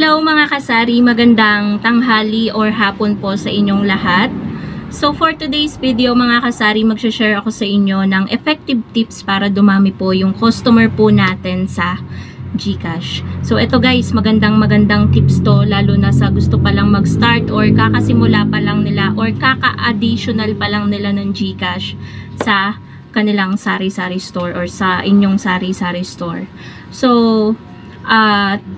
Hello mga kasari, magandang tanghali or hapon po sa inyong lahat. So for today's video mga kasari, mag-share ako sa inyo ng effective tips para dumami po yung customer po natin sa GCash. So ito guys, magandang tips to, lalo na sa gusto pa lang mag-start or kakasimula pa lang nila or kaka-additional pa lang nila ng GCash sa kanilang sari-sari store or sa inyong sari-sari store. So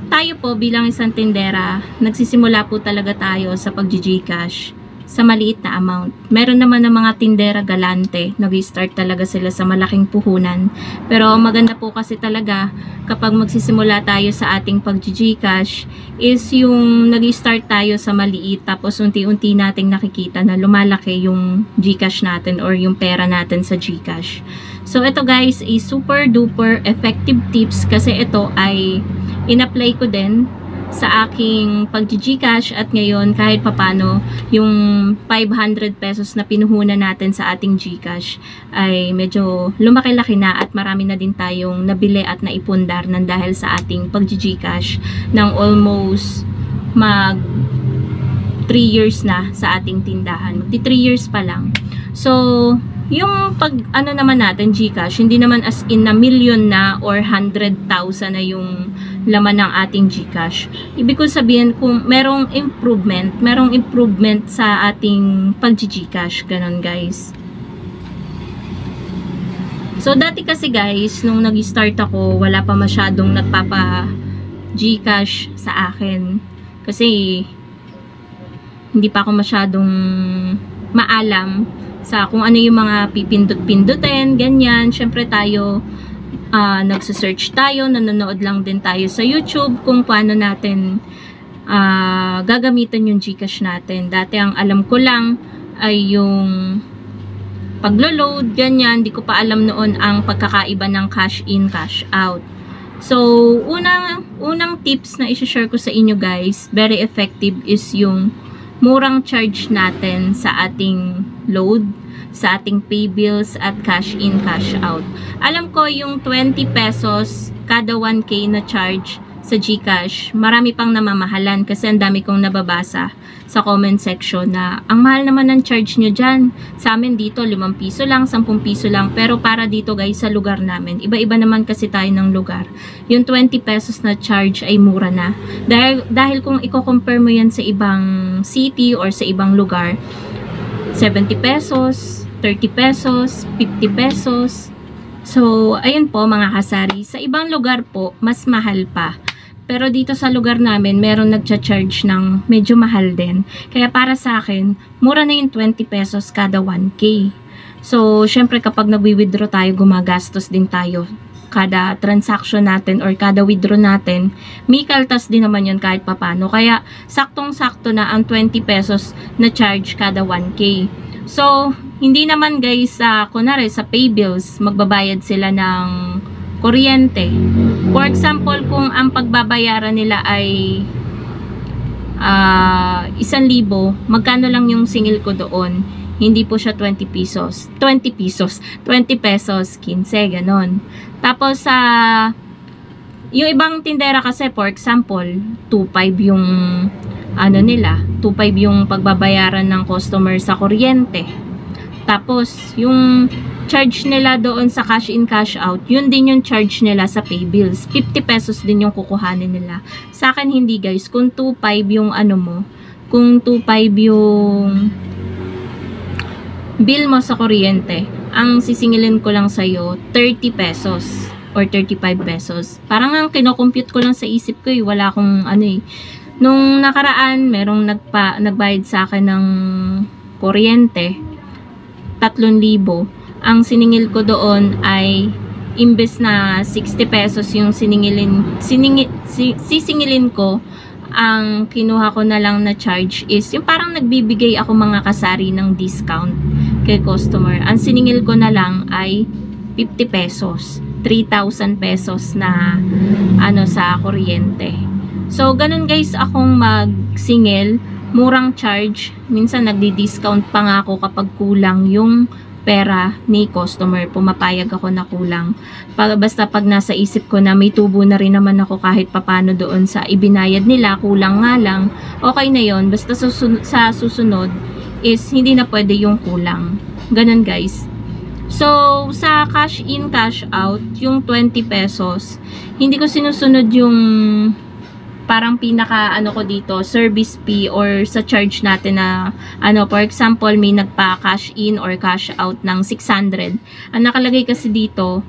tayo po bilang isang tindera, nagsisimula po talaga tayo sa pag-GCash sa maliit na amount. Meron naman ng mga tindera galante, nag-start talaga sila sa malaking puhunan. Pero maganda po kasi talaga kapag magsisimula tayo sa ating pag-GCash is yung nag-start tayo sa maliit tapos unti-unti nating nakikita na lumalaki yung GCash natin or yung pera natin sa GCash. So ito guys is super duper effective tips kasi ito ay in-apply ko din sa aking pag-GCash at ngayon kahit papano yung 500 pesos na pinuhunan natin sa ating GCash ay medyo lumaki-laki na at marami na din tayong nabili at naipundar ng dahil sa ating pag-GCash ng almost mag 3 years na sa ating tindahan. Magti 3 years pa lang. So yung pag ano naman natin GCash, hindi naman as in na million na or 100,000 na yung laman ng ating GCash. Ibig ko sabihin kung merong improvement sa ating pag-GCash, ganun guys. So dati kasi guys, nung nag-start ako, wala pa masyadong nagpapa-GCash sa akin. Kasi hindi pa ako masyadong maalam sa kung ano yung mga pipindot-pindutin, ganyan. Syempre tayo, nagsa-search tayo, nanonood lang din tayo sa YouTube kung paano natin gagamitin yung GCash natin. Dati ang alam ko lang ay yung paglo-load, ganyan. Di ko pa alam noon ang pagkakaiba ng cash in, cash out. So, unang tips na i-share ko sa inyo guys, very effective is yung murang charge natin sa ating load, sa ating pay bills at cash in, cash out. Alam ko yung 20 pesos kada 1K na charge sa GCash, marami pang namamahalan kasi ang dami kong nababasa sa comment section na ang mahal naman ng charge nyo dyan. Sa amin dito 5 piso lang, 10 piso lang, pero para dito guys sa lugar namin, iba-iba naman kasi tayo ng lugar. Yung 20 pesos na charge ay mura na. Dahil kung i-compare mo yan sa ibang city or sa ibang lugar, 70 pesos, 30 pesos, 50 pesos. So, ayun po mga kasari, sa ibang lugar po, mas mahal pa. Pero dito sa lugar namin, meron nagcha-charge ng medyo mahal din. Kaya para sa akin, mura na yung 20 pesos kada 1K. So, syempre kapag nag-withdraw tayo, gumagastos din tayo. Kada transaction natin or kada withdraw natin, may kaltas din naman yun kahit papano. Kaya, saktong-sakto na ang 20 pesos na charge kada 1K. So, hindi naman guys, kunwari sa pay bills, magbabayad sila ng kuryente. For example, kung ang pagbabayaran nila ay 1,000, magkano lang yung singil ko doon? Hindi po siya 20 pesos, 15, ganon. Tapos yung ibang tindera kasi, for example, 2,500 yung ano nila, 2,500 yung pagbabayaran ng customer sa kuryente. Tapos yung charge nila doon sa cash in, cash out, yun din yung charge nila sa pay bills. 50 pesos din yung kukuhanin nila. Sa akin hindi guys, kung 2,500 yung ano mo, kung 2,500 yung bill mo sa kuryente, ang sisingilin ko lang sa'yo 30 pesos or 35 pesos. Parang ang kinocompute ko lang sa isip ko wala akong ano Nung nakaraan, merong nagbayad sa akin ng kuryente, 3,000. Ang siningil ko doon ay imbes na 60 pesos yung sisingilin ko, ang kinuha ko na lang na charge is yung parang nagbibigay ako mga kasari ng discount kay customer. Ang siningil ko na lang ay 50 pesos, 3,000 pesos na ano sa kuryente. So ganun guys akong magsingil, murang charge. Minsan nagdi-discount pa nga ako kapag kulang yung pera ni customer. Pumapayag ako na kulang. Basta pag nasa isip ko na may tubo na rin naman ako kahit papano doon sa ibinayad nila, kulang nga lang, okay na yon. Basta sa susunod is hindi na pwede yung kulang. Ganun guys. So, sa cash in, cash out, yung 20 pesos, hindi ko sinusunod yung parang pinaka ano ko dito, service fee or sa charge natin na ano, for example, may nagpa cash in or cash out ng 600. Ang nakalagay kasi dito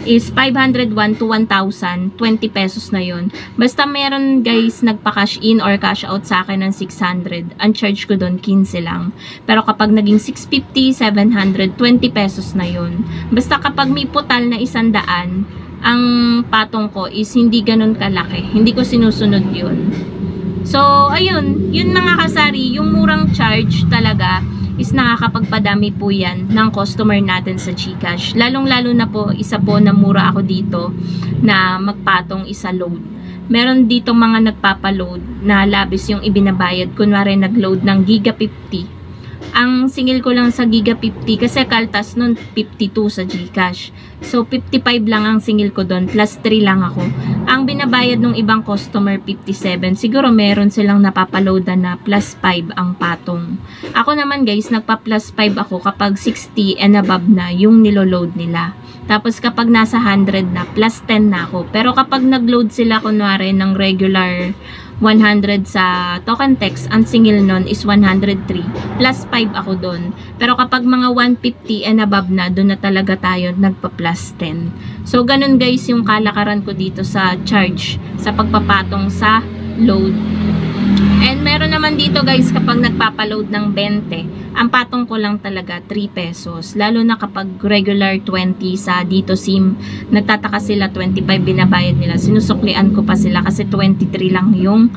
is 501 to 1,000, 20 pesos na yun. Basta meron guys nagpa cash in or cash out sa akin ng 600, ang charge ko doon 15 lang. Pero kapag naging 650, 700, 20 pesos na yun. Basta kapag may putal na 100, ang patong ko is hindi ganun kalaki. Hindi ko sinusunod yun. So, ayun. Yun mga kasari, yung murang charge talaga is nakakapagpadami po yan ng customer natin sa GCash. Lalong-lalo na po, isa po na mura ako dito na magpatong isa load. Meron dito mga nagpapaload na labis yung ibinabayad. Kunwari nag-load ng Giga 50. Ang singil ko lang sa Giga 50 kasi kaltas nun 52 sa GCash. So 55 lang ang singil ko doon, plus 3 lang ako. Ang binabayad ng ibang customer 57. Siguro meron silang napapaloadan na plus 5 ang patong. Ako naman guys, nagpa plus 5 ako kapag 60 and above na yung niloload nila. Tapos kapag nasa 100 na, plus 10 na ako. Pero kapag nagload sila kunwari ng regular 100 sa token text, ang singil nun is 103. Plus 5 ako doon. Pero kapag mga 150 and above na, doon na talaga tayo nagpa-plus 10. So, ganun guys yung kalakaran ko dito sa charge, sa pagpapatong sa load. And meron naman dito guys kapag nagpapaload ng 20, ang patong ko lang talaga 3 pesos. Lalo na kapag regular 20 sa dito SIM, nagtataka sila 25 binabayad nila. Sinusuklian ko pa sila kasi 23 lang yung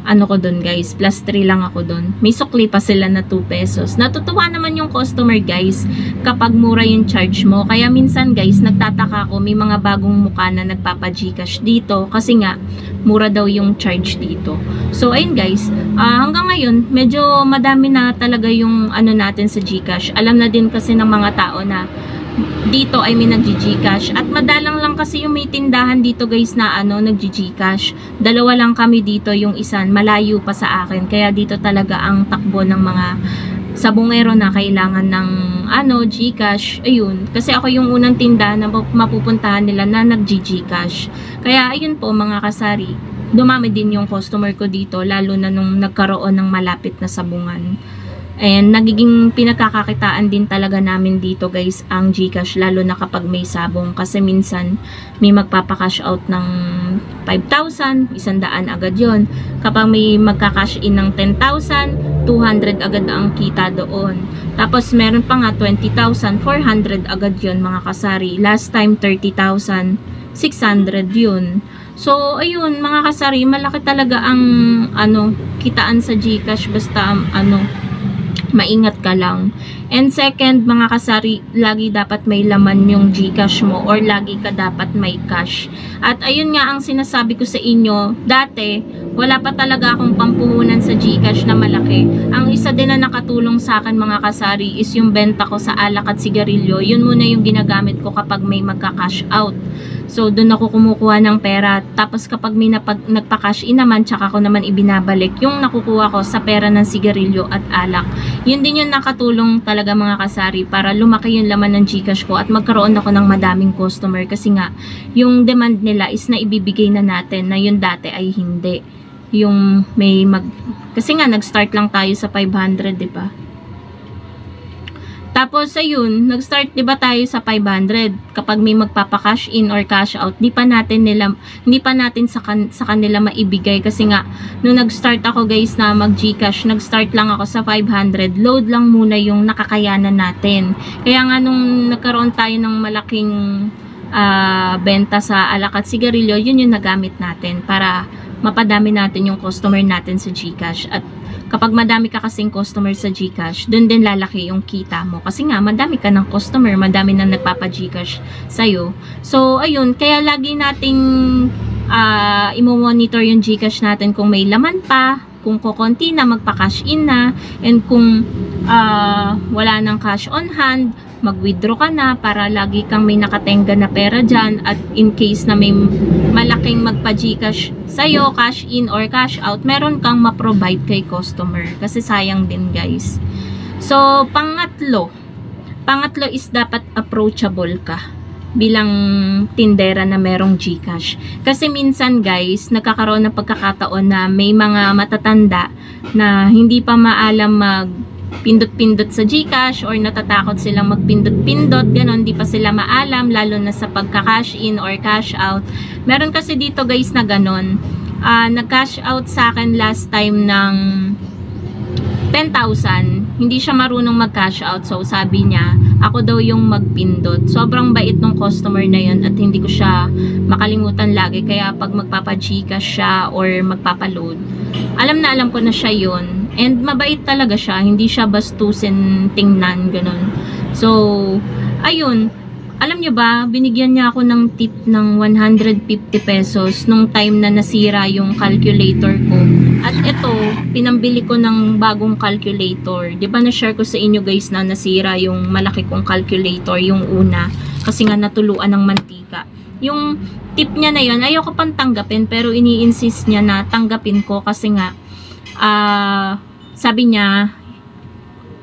ano ko dun guys, plus 3 lang ako dun. May sukli pa sila na 2 pesos. Natutuwa naman yung customer guys kapag mura yung charge mo. Kaya minsan guys, nagtataka ako, may mga bagong mukha na nagpapa-GCash dito kasi nga, mura daw yung charge dito. So ayun guys, hanggang ngayon, medyo madami na talaga yung ano natin sa GCash. Alam na din kasi ng mga tao na dito ay may nag-GCash at madalang lang kasi yung may tindahan dito guys na ano nag-GCash. Dalawa lang kami dito, yung isa malayo pa sa akin, kaya dito talaga ang takbo ng mga sabungero na kailangan ng ano GCash. Ayun, kasi ako yung unang tindahan na mapupuntahan nila na nag-GCash. Kaya ayun po mga kasari, dumami din yung customer ko dito lalo na nung nagkaroon ng malapit na sabungan. And nagiging pinagkakakitaan din talaga namin dito guys ang GCash, lalo na kapag may sabong, kasi minsan may magpapakash out ng 5,000, 100 agad yon. Kapag may magkakash in ng 10,000, 200 agad ang kita doon. Tapos meron pa nga 20,000, 400 agad yon mga kasari. Last time 30,000, 600 yun. So ayun mga kasari, malaki talaga ang ano kitaan sa GCash, basta maingat ka lang. And second, mga kasari, lagi dapat may laman yung GCash mo or lagi ka dapat may cash. At ayun nga ang sinasabi ko sa inyo, dati, wala pa talaga akong pampuhunan sa GCash na malaki. Ang isa din na nakatulong sa akin mga kasari is yung benta ko sa alak at sigarilyo. Yun muna yung ginagamit ko kapag may magka-cash out. So, doon ako kumukuha ng pera. Tapos kapag may nagpa-cash in naman, tsaka ko naman ibinabalik yung nakukuha ko sa pera ng sigarilyo at alak. Yun din yung nakatulong talaga mga kasari para lumaki yung laman ng GCash ko at magkaroon ako ng madaming customer. Kasi nga, yung demand nila is na ibibigay na natin na yung dati ay hindi. Yung may kasi nga, nag-start lang tayo sa 500, diba? Tapos, ayun, nag-start, diba tayo sa 500. Kapag may magpapa-cash in or cash out, hindi pa natin sa kanila maibigay. Kasi nga, nung nag-start ako guys na mag-GCash, nag-start lang ako sa 500. Load lang muna yung nakakayanan natin. Kaya nga, nung nagkaroon tayo ng malaking benta sa alak at sigarilyo, yun yung nagamit natin para mapadami natin yung customer natin sa GCash. At kapag madami ka kasing customer sa GCash, dun din lalaki yung kita mo. Kasi nga, madami ka ng customer, madami na nagpapa-GCash sa'yo. So, ayun, kaya lagi nating imo-monitor yung GCash natin kung may laman pa, kung kukonti na, magpa-cash in na, and kung wala nang cash on hand, mag-withdraw ka na para lagi kang may nakatenga na pera dyan, at in case na may malaking magpa-Gcash sa'yo, cash in or cash out, meron kang ma-provide kay customer. Kasi sayang din, guys. So, pangatlo is dapat approachable ka bilang tindera na merong Gcash. Kasi minsan, guys, nagkakaroon ng pagkakataon na may mga matatanda na hindi pa maalam magpindot-pindot sa Gcash or natatakot silang magpindot-pindot, ganon, hindi pa sila maalam, lalo na sa pagka-cash in or cash out. Meron kasi dito, guys, na ganon. Nag-cash out sa akin last time ng 10,000, hindi siya marunong mag-cash out, so sabi niya, ako daw yung magpindot. Sobrang bait ng customer na yun at hindi ko siya makalimutan lagi, kaya pag magpapa-Gcash siya or magpapa-load, alam na alam ko na siya yun. And mabait talaga siya, hindi siya bastusin tingnan, ganun. So, ayun, alam nyo ba, binigyan niya ako ng tip ng 150 pesos nung time na nasira yung calculator ko. At ito, pinambili ko ng bagong calculator. Di ba na-share ko sa inyo, guys, na nasira yung malaki kong calculator, yung una. Kasi nga natuluan ng mantika. Yung tip niya na yun, ayoko pang tanggapin, pero ini-insist niya na tanggapin ko kasi nga, sabi niya,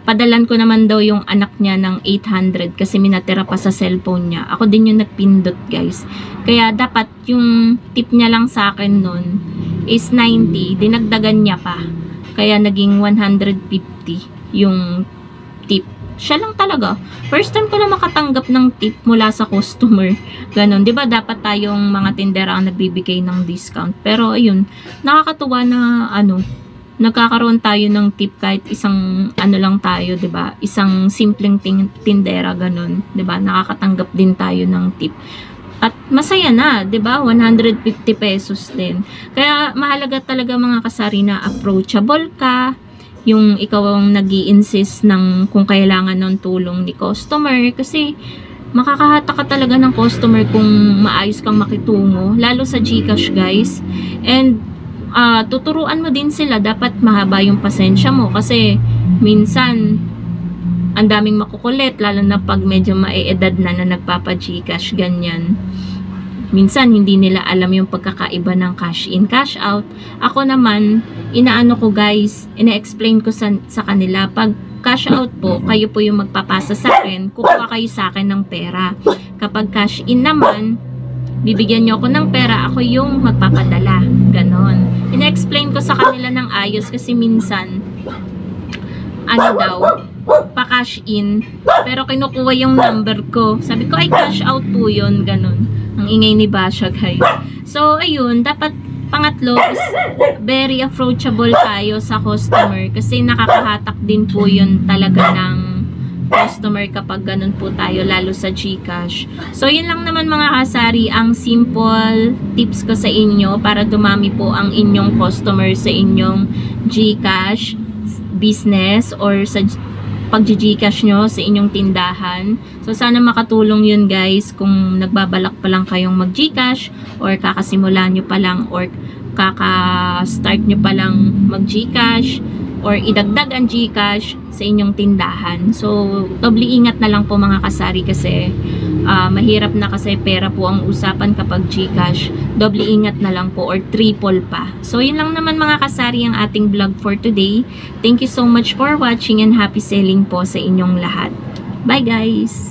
padalan ko naman daw yung anak niya ng 800 kasi minatira pa sa cellphone niya. Ako din yung nagpindot, guys. Kaya dapat yung tip niya lang sa akin nun is 90. Dinagdagan niya pa. Kaya naging 150 yung tip. Siya lang talaga. First time ko na makatanggap ng tip mula sa customer. Ganon. Diba dapat tayong mga tindera ang nagbibigay ng discount. Pero ayun, nakakatuwa na nagkakaroon tayo ng tip kahit isang lang tayo, 'di ba? Isang simpleng tindera ganun, 'di ba? Nakakatanggap din tayo ng tip. At masaya na, 'di ba? 150 pesos din. Kaya mahalaga talaga, mga kasari, na approachable ka, yung ikaw ang nag-i-insist ng kung kailangan ng tulong ni customer, kasi makakahata ka talaga ng customer kung maayos kang makitungo, lalo sa GCash, guys. And tuturuan mo din sila, dapat mahaba yung pasensya mo kasi minsan ang daming makukulit, lalo na pag medyo mae-edad na nagpapa-Gcash, ganyan. Minsan hindi nila alam yung pagkakaiba ng cash in, cash out. Ako naman, inaano ko, guys, ina-explain ko sa kanila, pag cash out po, kayo po yung magpapasa sa akin, kukuha kayo sa akin ng pera. Kapag cash in naman, bibigyan nyo ako ng pera, ako yung magpapadala. Ganon. Ina-explain ko sa kanila ng ayos kasi minsan, pa-cash in, pero kinukuha yung number ko. Sabi ko, ay, cash out po yun. Ganon. Ang ingay ni Basha, guys. So, ayun, dapat pangatlo is very approachable tayo sa customer kasi nakakahatak din po yun talaga ng customer kapag ganun po tayo, lalo sa GCash. So, yun lang naman, mga kasari, ang simple tips ko sa inyo para dumami po ang inyong customer sa inyong GCash business or sa pag-GCash nyo sa inyong tindahan. So, sana makatulong yun, guys, kung nagbabalak pa lang kayong mag-GCash or kakasimula nyo pa lang or kaka-start nyo pa lang mag-GCash or idagdag ang GCash sa inyong tindahan. So, doble ingat na lang po, mga kasari, kasi mahirap na kasi pera po ang usapan kapag GCash. Doble ingat na lang po or triple pa. So, yun lang naman, mga kasari, ang ating vlog for today. Thank you so much for watching and happy selling po sa inyong lahat. Bye, guys!